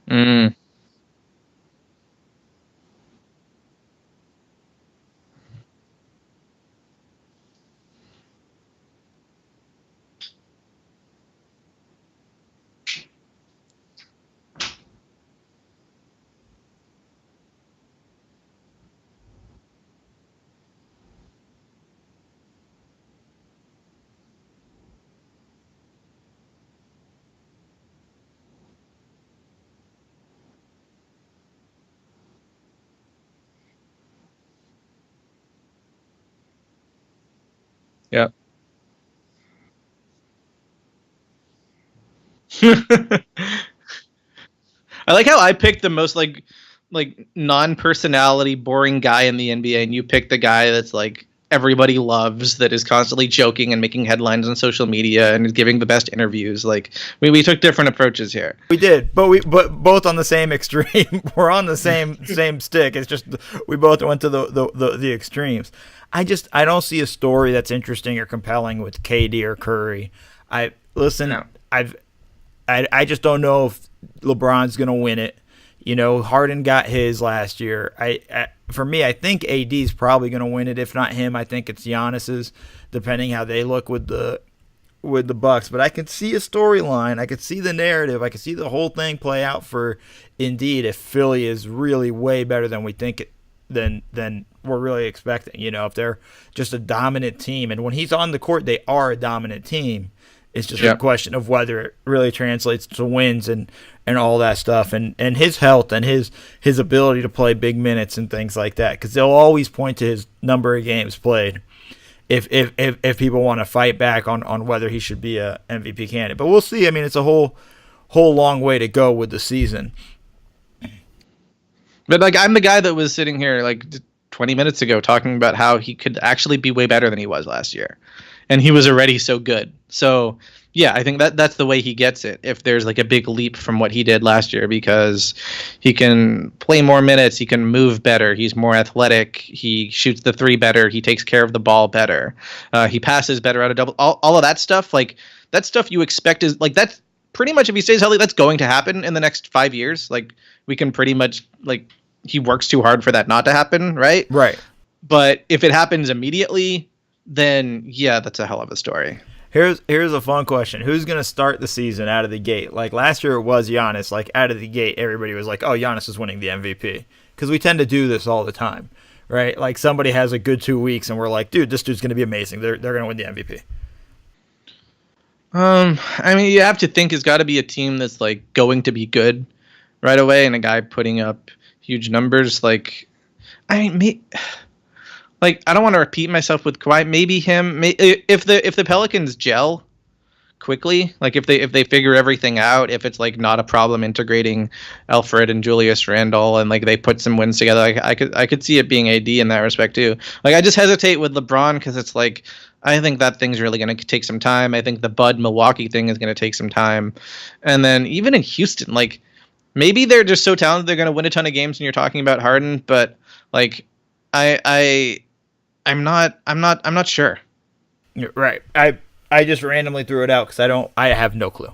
Speaker 2: Mm. Yeah. I like how I picked the most like non-personality boring guy in the NBA, and you picked the guy that's like everybody loves, that is constantly joking and making headlines on social media and is giving the best interviews. Like we took different approaches here.
Speaker 1: We did, but both on the same extreme. We're on the same stick. It's just we both went to the extremes. I don't see a story that's interesting or compelling with KD or Curry. I listen.
Speaker 2: No.
Speaker 1: I just don't know if LeBron's gonna win it. You know, Harden got his last year. For me, I think AD's probably gonna win it. If not him, I think it's Giannis's, depending how they look with the Bucks. But I can see a storyline. I could see the narrative. I could see the whole thing play out for Indeed if Philly is really way better than we think it than we're really expecting. You know, if they're just a dominant team, and when he's on the court, they are a dominant team. It's just a question of whether it really translates to wins and all that stuff, and his health and his ability to play big minutes and things like that. Because they'll always point to his number of games played if people want to fight back on whether he should be a MVP candidate. But we'll see. I mean, it's a whole long way to go with the season.
Speaker 2: But like, I'm the guy that was sitting here like 20 minutes ago talking about how he could actually be way better than he was last year, and he was already so good. So yeah, I think that's the way he gets it. If there's like a big leap from what he did last year, because he can play more minutes, he can move better, he's more athletic, he shoots the three better, he takes care of the ball better, he passes better out of double, all of that stuff. Like that stuff you expect is like, that's pretty much, if he stays healthy, that's going to happen in the next 5 years. Like we can pretty much, like, he works too hard for that not to happen, right?
Speaker 1: Right.
Speaker 2: But if it happens immediately, then yeah, that's a hell of a story.
Speaker 1: Here's a fun question. Who's going to start the season out of the gate? Like last year it was Giannis. Like out of the gate, everybody was like, oh, Giannis is winning the MVP. Because we tend to do this all the time, right? Like somebody has a good 2 weeks and we're like, dude, this dude's going to be amazing. They're going to win the MVP.
Speaker 2: I mean, you have to think it's got to be a team that's like going to be good right away, and a guy putting up huge numbers. Like, I mean, like, I don't want to repeat myself with Kawhi. Maybe him. If the Pelicans gel quickly, like if they figure everything out, if it's like not a problem integrating Alfred and Julius Randle, and like they put some wins together, like I could see it being AD in that respect too. Like I just hesitate with LeBron because it's like, I think that thing's really going to take some time. I think the Bud Milwaukee thing is going to take some time, and then even in Houston, like maybe they're just so talented they're going to win a ton of games, and you're talking about Harden, but like I'm not sure.
Speaker 1: You're right. I just randomly threw it out because I have no clue.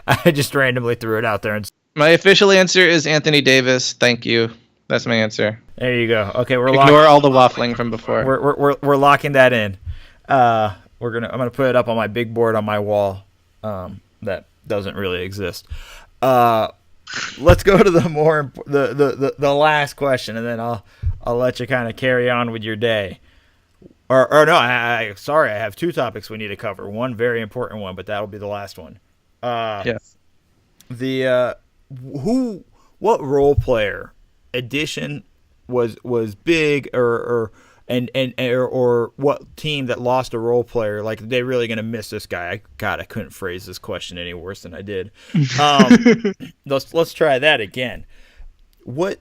Speaker 1: I just randomly threw it out there. And
Speaker 2: my official answer is Anthony Davis. Thank you. That's my answer.
Speaker 1: There you go. Okay,
Speaker 2: Ignore all the waffling from before.
Speaker 1: We're locking that in. I'm gonna put it up on my big board on my wall. That doesn't really exist. Let's go to the last question, and then I'll let you kind of carry on with your day. Or no, sorry, I have two topics we need to cover. One very important one, but that'll be the last one.
Speaker 2: Yes.
Speaker 1: What role player addition was big, or what team that lost a role player? Like, are they really going to miss this guy? I couldn't phrase this question any worse than I did. Let's try that again. What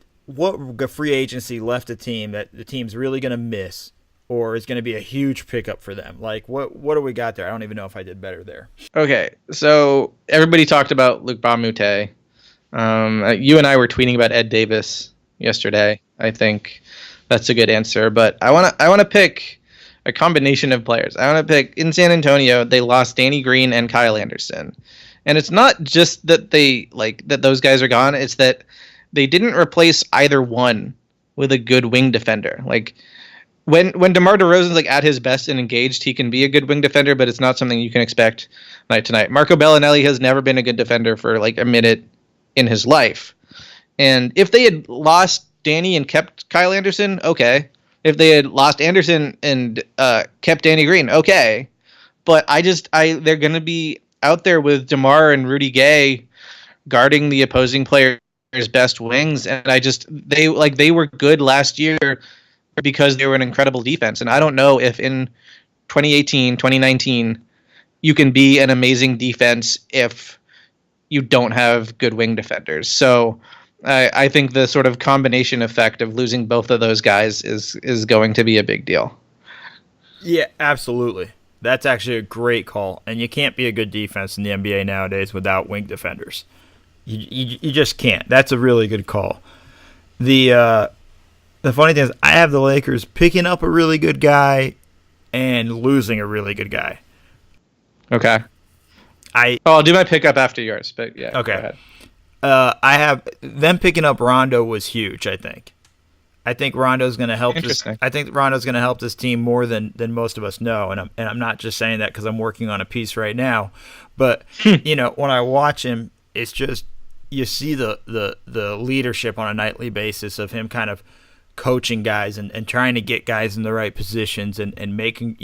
Speaker 1: free agency left a team that the team's really going to miss, or is going to be a huge pickup for them? Like, what do we got there? I don't even know if I did better there.
Speaker 2: Okay, so everybody talked about Luc Mbah a Moute. You and I were tweeting about Ed Davis yesterday. I think that's a good answer, but I want to pick a combination of players. I want to pick, in San Antonio, they lost Danny Green and Kyle Anderson. And it's not just that that those guys are gone, it's that they didn't replace either one with a good wing defender. Like, when DeMar DeRozan's like at his best and engaged, he can be a good wing defender, but it's not something you can expect night to night. Marco Bellinelli has never been a good defender for like a minute in his life. And if they had lost Danny and kept Kyle Anderson, okay. If they had lost Anderson and kept Danny Green, okay. But they're going to be out there with DeMar and Rudy Gay guarding the opposing player's best wings, and they were good last year because they were an incredible defense. And I don't know if in 2018, 2019, you can be an amazing defense if you don't have good wing defenders. So I think the sort of combination effect of losing both of those guys is going to be a big deal.
Speaker 1: Yeah, absolutely. That's actually a great call. And you can't be a good defense in the NBA nowadays without wing defenders. You just can't. That's a really good call. The funny thing is, I have the Lakers picking up a really good guy and losing a really good guy.
Speaker 2: Okay. I'll do my pickup after yours, but yeah.
Speaker 1: Okay.
Speaker 2: Go ahead.
Speaker 1: I have them picking up Rondo was huge. I think Rondo's going to help. I think Rondo's going to help this team more than most of us know, and I'm not just saying that because I'm working on a piece right now, but when I watch him, it's just you see the leadership on a nightly basis of him kind of coaching guys and trying to get guys in the right positions and making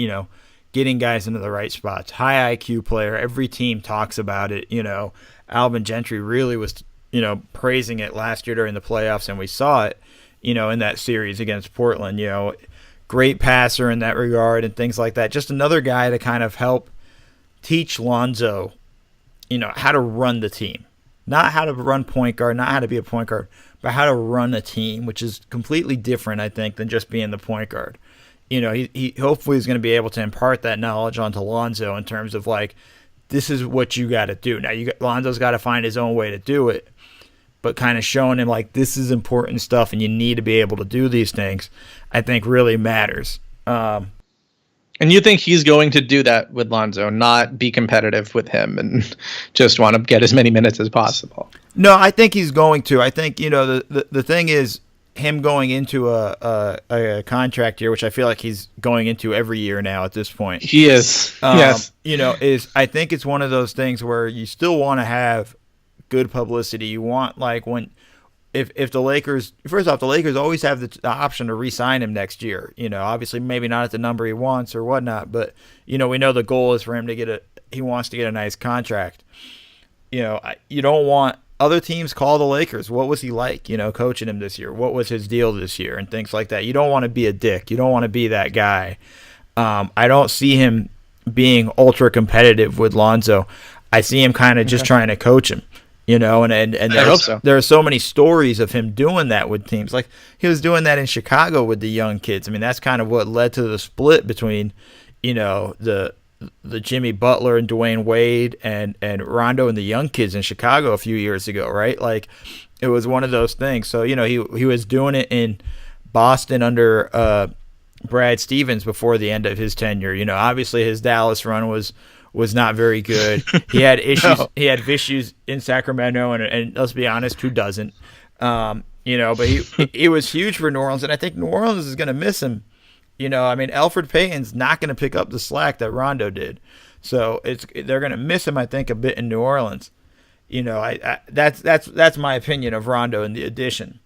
Speaker 1: getting guys into the right spots. High IQ player. Every team talks about it. Alvin Gentry really was praising it last year during the playoffs, and we saw it. In that series against Portland, great passer in that regard and things like that. Just another guy to kind of help teach Lonzo, how to run the team. Not how to run point guard, not how to be a point guard, but how to run a team, which is completely different, I think, than just being the point guard. He hopefully is going to be able to impart that knowledge onto Lonzo in terms of this is what you got to do. Now Lonzo's got to find his own way to do it. But kind of showing him this is important stuff and you need to be able to do these things, I think really matters.
Speaker 2: And you think he's going to do that with Lonzo, not be competitive with him and just want to get as many minutes as possible?
Speaker 1: No, I think he's going to. I think, the thing is him going into a contract year, which I feel like he's going into every year now at this point.
Speaker 2: He is. Yes.
Speaker 1: I think it's one of those things where you still want to have good publicity. You want if the Lakers, first off, the Lakers always have the option to re-sign him next year. Obviously maybe not at the number he wants or whatnot, but we know the goal is for him to he wants to get a nice contract. You don't want other teams call the Lakers. What was he like? Coaching him this year. What was his deal this year and things like that. You don't want to be a dick. You don't want to be that guy. I don't see him being ultra competitive with Lonzo. I see him kind of just trying to coach him. And there are so many stories of him doing that with teams. Like he was doing that in Chicago with the young kids. I mean, that's kind of what led to the split between, the Jimmy Butler and Dwayne Wade and Rondo and the young kids in Chicago a few years ago, right? It was one of those things. So, he was doing it in Boston under Brad Stevens before the end of his tenure. Obviously his Dallas run was not very good. He had issues. No. He had issues in Sacramento, and let's be honest, who doesn't? But he was huge for New Orleans, and I think New Orleans is going to miss him. Elfrid Payton's not going to pick up the slack that Rondo did, so they're going to miss him. I think a bit in New Orleans. That's my opinion of Rondo and the addition.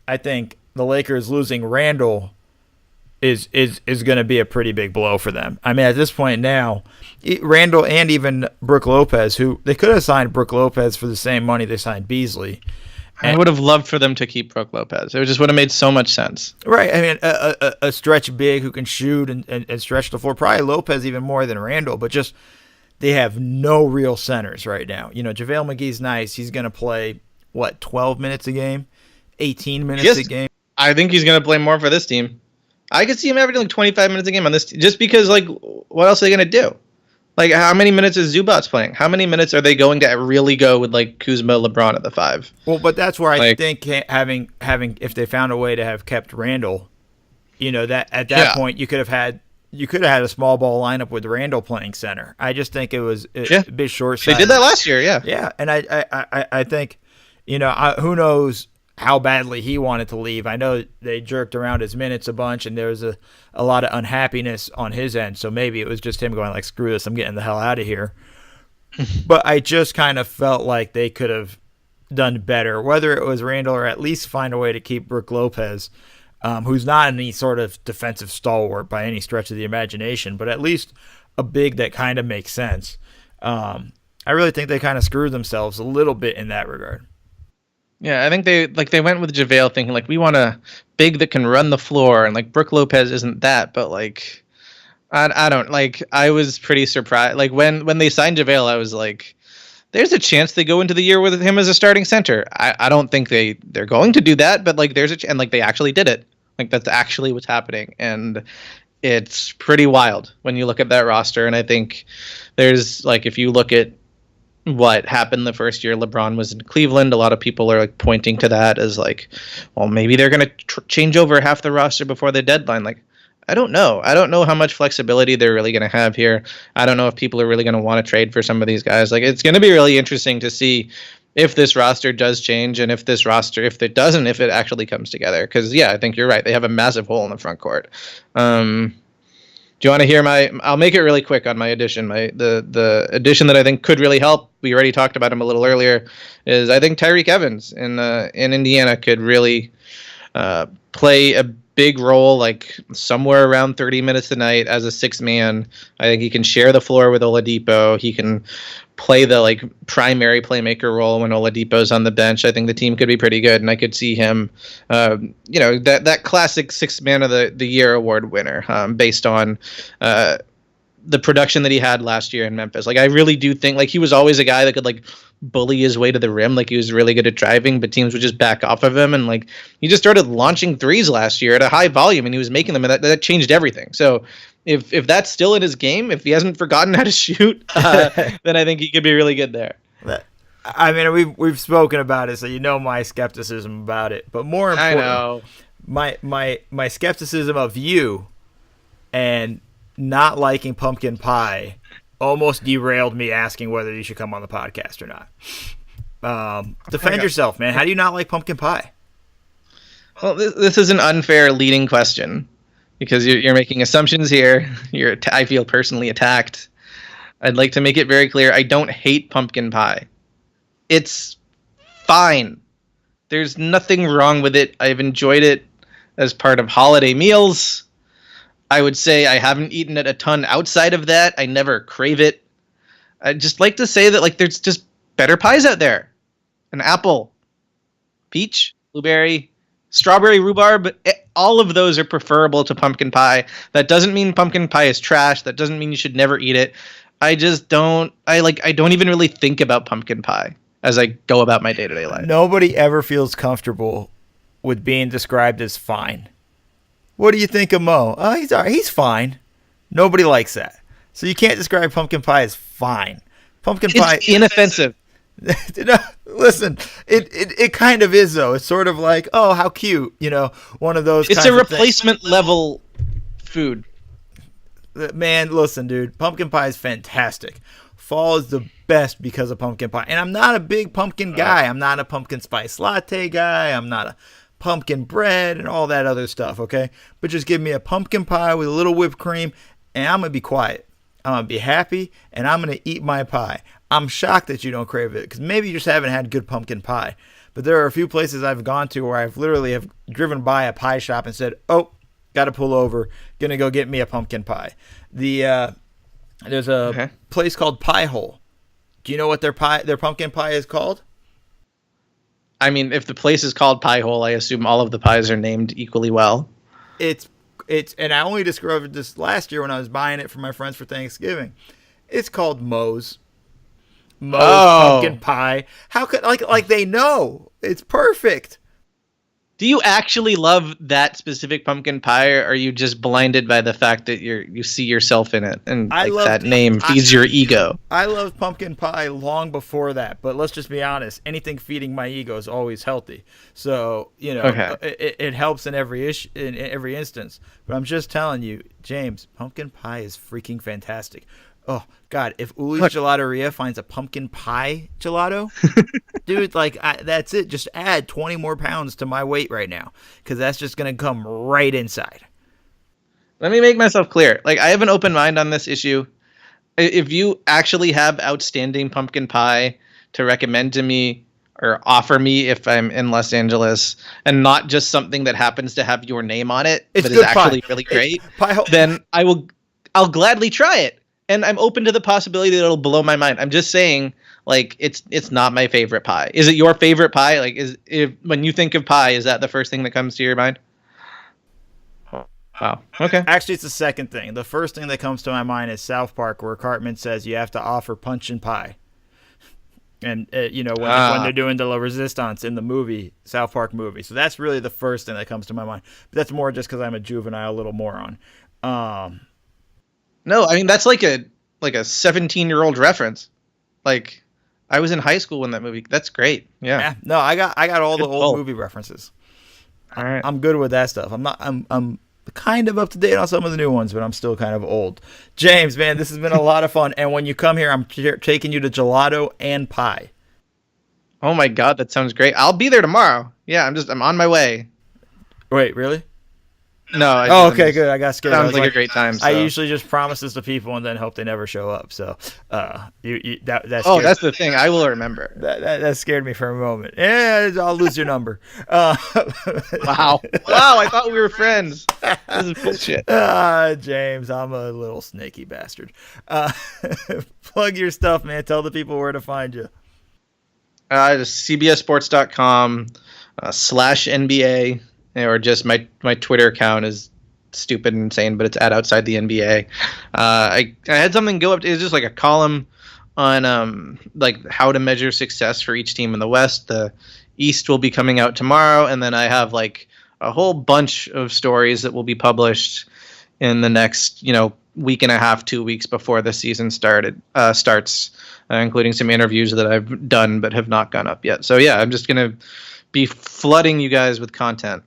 Speaker 1: I think the Lakers losing Randall is going to be a pretty big blow for them. I mean, at this point now, Randall and even Brook Lopez, who they could have signed Brook Lopez for the same money they signed Beasley.
Speaker 2: I would have loved for them to keep Brook Lopez. It just would have made so much sense.
Speaker 1: Right. I mean, a stretch big who can shoot and stretch the floor. Probably Lopez even more than Randall, but just they have no real centers right now. JaVale McGee's nice. He's going to play, 12 minutes a game? 18 minutes a game?
Speaker 2: I think he's going to play more for this team. I could see him averaging 25 minutes a game on this just because, what else are they going to do? How many minutes is Zubats playing? How many minutes are they going to really go with, Kuzma, LeBron at the 5?
Speaker 1: Well, but that's where I think having if they found a way to have kept Randall, that at that point you could have had a small ball lineup with Randall playing center. I just think it was a bit short-sighted.
Speaker 2: They did that last year, yeah.
Speaker 1: Yeah, and I think, who knows how badly he wanted to leave. I know they jerked around his minutes a bunch, and there was a lot of unhappiness on his end. So maybe it was just him going screw this, I'm getting the hell out of here. But I just kind of felt like they could have done better, whether it was Randall or at least find a way to keep Brook Lopez, who's not any sort of defensive stalwart by any stretch of the imagination, but at least a big that kind of makes sense. I really think they kind of screwed themselves a little bit in that regard.
Speaker 2: Yeah, I think they went with JaVale thinking we want a big that can run the floor, and Brook Lopez isn't that, but I don't like. I was pretty surprised. Like when they signed JaVale, I was like, "There's a chance they go into the year with him as a starting center." I don't think they're going to do that, but like and like they actually did it. Like that's actually what's happening, and it's pretty wild when you look at that roster. And I think there's like if you look at what happened the first year LeBron was in Cleveland, a lot of people are like pointing to that as like, well, maybe they're going to change over half the roster before the deadline. Like, I don't know. I don't know how much flexibility they're really going to have here. I don't know if people are really going to want to trade for some of these guys. Like, it's going to be really interesting to see if this roster does change and if it doesn't, if it actually comes together. Because, yeah, I think you're right. They have a massive hole in the front court. Do you want to hear I'll make it really quick on my addition. The addition that I think could really help. We already talked about him a little earlier. Is I think Tyreke Evans in Indiana could really play a big role, like somewhere around 30 minutes a night as a sixth man. I think he can share the floor with Oladipo. He can play the like primary playmaker role when Oladipo's on the bench. I think the team could be pretty good, and I could see him, that classic sixth man of the year award winner, based on the production that he had last year in Memphis. Like I really do think like he was always a guy that could like bully his way to the rim. Like he was really good at driving, but teams would just back off of him. And like he just started launching threes last year at a high volume, and he was making them, and that changed everything. So if that's still in his game, if he hasn't forgotten how to shoot, then I think he could be really good there.
Speaker 1: I mean, we've spoken about it, so you know my skepticism about it. But more important, my skepticism of you and not liking pumpkin pie almost derailed me asking whether you should come on the podcast or not. Defend yourself, man. How do you not like pumpkin pie?
Speaker 2: Well, this is an unfair leading question because you're making assumptions here. I feel personally attacked. I'd like to make it very clear. I don't hate pumpkin pie. It's fine. There's nothing wrong with it. I've enjoyed it as part of holiday meals. I would say I haven't eaten it a ton outside of that. I never crave it. I'd just like to say that like there's just better pies out there. An apple, peach, blueberry, strawberry, rhubarb, all of those are preferable to pumpkin pie. That doesn't mean pumpkin pie is trash. That doesn't mean you should never eat it. I don't even really think about pumpkin pie as I go about my day-to-day life.
Speaker 1: Nobody ever feels comfortable with being described as fine. What do you think of Mo? Oh, he's all right. He's fine. Nobody likes that. So you can't describe pumpkin pie as fine. Pumpkin pie
Speaker 2: is inoffensive.
Speaker 1: Listen, it kind of is though. It's sort of like, oh, how cute, one of those.
Speaker 2: It's a replacement level food.
Speaker 1: Man, listen, dude, pumpkin pie is fantastic. Fall is the best because of pumpkin pie, and I'm not a big pumpkin guy. I'm not a pumpkin spice latte guy. I'm not a pumpkin bread and all that other stuff, okay? But just give me a pumpkin pie with a little whipped cream, and I'm going to be quiet. I'm going to be happy, and I'm going to eat my pie. I'm shocked that you don't crave it, because maybe you just haven't had good pumpkin pie. But there are a few places I've gone to where I've literally have driven by a pie shop and said, oh, got to pull over, going to go get me a pumpkin pie. There's a place called Pie Hole. Do you know what their pumpkin pie is called?
Speaker 2: I mean, if the place is called Pie Hole, I assume all of the pies are named equally well.
Speaker 1: It's and I only discovered this last year when I was buying it for my friends for Thanksgiving. It's called Moe's pumpkin pie. How could like they know? It's perfect.
Speaker 2: Do you actually love that specific pumpkin pie, or are you just blinded by the fact that you see yourself in it and that name feeds your ego?
Speaker 1: I loved pumpkin pie long before that, but let's just be honest. Anything feeding my ego is always healthy. So, it helps in every instance. But I'm just telling you, James, pumpkin pie is freaking fantastic. Oh, God, if Uli's Gelateria finds a pumpkin pie gelato, dude, that's it. Just add 20 more pounds to my weight right now, because that's just going to come right inside.
Speaker 2: Let me make myself clear. Like, I have an open mind on this issue. If you actually have outstanding pumpkin pie to recommend to me or offer me if I'm in Los Angeles, and not just something that happens to have your name on it, but is actually really great, then I'll gladly try it. And I'm open to the possibility that it'll blow my mind. I'm just saying, like, it's not my favorite pie. Is it your favorite pie? Like, when you think of pie, is that the first thing that comes to your mind? Wow. Okay.
Speaker 1: Actually, it's the second thing. The first thing that comes to my mind is South Park, where Cartman says you have to offer punch and pie. And, when they're doing the La Resistance in the movie, South Park movie. So that's really the first thing that comes to my mind. But that's more just because I'm a juvenile little moron.
Speaker 2: No, I mean, that's like a 17-year-old reference. Like, I was in high school when that movie. That's great. Yeah.
Speaker 1: No, I got all the
Speaker 2: Good
Speaker 1: old
Speaker 2: pull.
Speaker 1: movie references.
Speaker 2: All right.
Speaker 1: I'm good with that stuff. I'm kind of up to date on some of the new ones, but I'm still kind of old. James, man, this has been a lot of fun. And when you come here, I'm taking you to gelato and pie.
Speaker 2: Oh my God, that sounds great. I'll be there tomorrow. Yeah, I'm on my way.
Speaker 1: Wait, really?
Speaker 2: No.
Speaker 1: Okay, good. I got scared.
Speaker 2: Sounds like a great time. So.
Speaker 1: I usually just promise this to people and then hope they never show up. So, that's
Speaker 2: the thing. I will remember.
Speaker 1: That scared me for a moment. Yeah, I'll lose your number.
Speaker 2: Wow. I thought we were friends. This is bullshit.
Speaker 1: James, I'm a little snaky bastard. Plug your stuff, man. Tell the people where to find you.
Speaker 2: Just cbssports.com /NBA. Or just my Twitter account is stupid and insane, but it's at Outside the NBA. I had something go up. It's just like a column on like how to measure success for each team in the West. The East will be coming out tomorrow, and then I have like a whole bunch of stories that will be published in the next week and a half, 2 weeks before the season starts, including some interviews that I've done but have not gone up yet. So yeah, I'm just gonna be flooding you guys with content.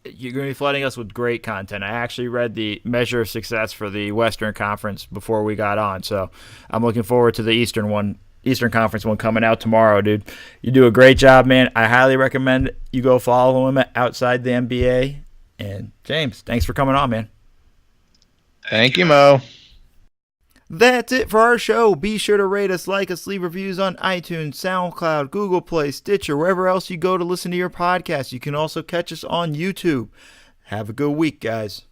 Speaker 1: You're going to be flooding us with great content. I actually read the measure of success for the Western Conference before we got on, so I'm looking forward to the Eastern Conference one coming out tomorrow, dude. You do a great job, man. I highly recommend you go follow him Outside the NBA. And James, thanks for coming on, man.
Speaker 2: Thank you, Mo.
Speaker 1: That's it for our show. Be sure to rate us, like us, leave reviews on iTunes, SoundCloud, Google Play, Stitcher, wherever else you go to listen to your podcast. You can also catch us on YouTube. Have a good week, guys.